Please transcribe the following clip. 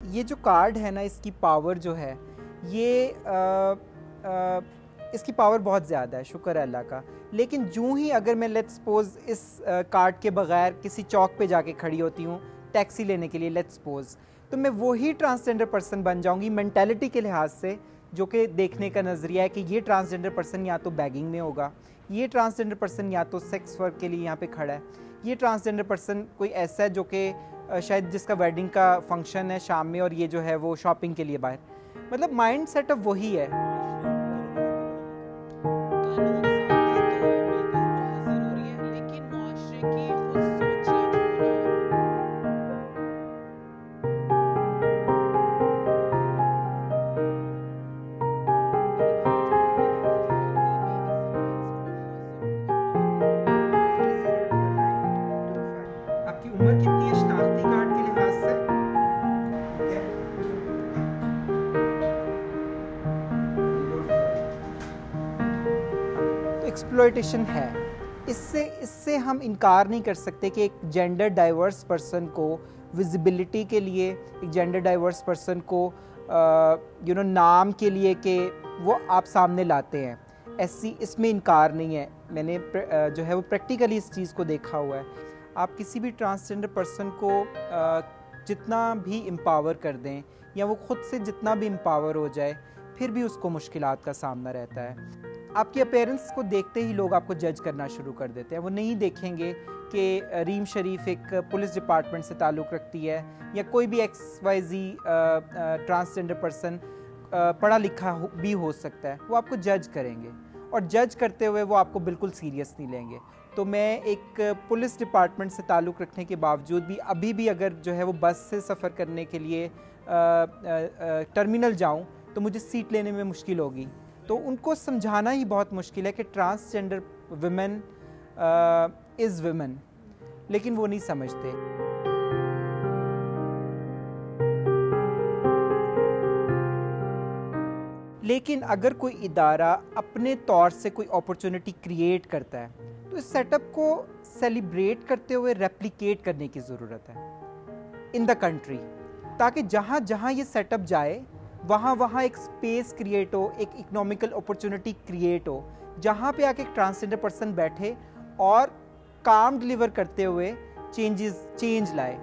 ये जो कार्ड है ना, इसकी पावर जो है ये इसकी पावर बहुत ज़्यादा है, शुक्र है अल्लाह का। लेकिन जूँ ही अगर मैं लेट्स सपोज़ इस कार्ड के बग़ैर किसी चौक पे जाके खड़ी होती हूँ टैक्सी लेने के लिए लेट्स सपोज़, तो मैं वही ट्रांसजेंडर पर्सन बन जाऊँगी मेंटालिटी के लिहाज से, जो कि देखने का नज़रिया है कि ये ट्रांसजेंडर पर्सन या तो बैगिंग में होगा, ये ट्रांसजेंडर पर्सन या तो सेक्स वर्क के लिए यहाँ पे खड़ा है, ये ट्रांसजेंडर पर्सन कोई ऐसा है जो कि शायद जिसका वेडिंग का फंक्शन है शाम में और ये जो है वो शॉपिंग के लिए बाहर। मतलब माइंड सेटअप वही है। आपकी उम्र कितनी है शनाख्ती कार्ड के लिहाज से? तो एक्सप्लॉयटेशन है, इससे हम इनकार नहीं कर सकते कि एक जेंडर डाइवर्स पर्सन को विजिबिलिटी के लिए, एक जेंडर डाइवर्स पर्सन को नाम के लिए कि वो आप सामने लाते हैं, ऐसी इसमें इनकार नहीं है। मैंने जो है वो प्रैक्टिकली इस चीज़ को देखा हुआ है। आप किसी भी ट्रांसजेंडर पर्सन को जितना भी एम्पावर कर दें या वो ख़ुद से जितना भी एम्पावर हो जाए, फिर भी उसको मुश्किलात का सामना रहता है। आपके अपीयरेंस को देखते ही लोग आपको जज करना शुरू कर देते हैं। वो नहीं देखेंगे कि रीम शरीफ एक पुलिस डिपार्टमेंट से ताल्लुक़ रखती है या कोई भी XYZ ट्रांसजेंडर पर्सन पढ़ा लिखा भी हो सकता है। वो आपको जज करेंगे और जज करते हुए वो आपको बिल्कुल सीरियस नहीं लेंगे। तो मैं एक पुलिस डिपार्टमेंट से ताल्लुक़ रखने के बावजूद भी अभी भी अगर जो है वो बस से सफ़र करने के लिए टर्मिनल जाऊं तो मुझे सीट लेने में मुश्किल होगी। तो उनको समझाना ही बहुत मुश्किल है कि ट्रांसजेंडर वुमेन इज़ वुमेन, लेकिन वो नहीं समझते। लेकिन अगर कोई इदारा अपने तौर से कोई अपॉर्चुनिटी क्रिएट करता है तो इस सेटअप को सेलिब्रेट करते हुए रेप्लिकेट करने की ज़रूरत है इन द कंट्री, ताकि जहाँ जहाँ ये सेटअप जाए वहाँ वहाँ एक स्पेस क्रिएट हो, एक इकोनॉमिकल अपॉर्चुनिटी क्रिएट हो, जहाँ पे आके एक ट्रांसजेंडर पर्सन बैठे और काम डिलीवर करते हुए चेंज लाए।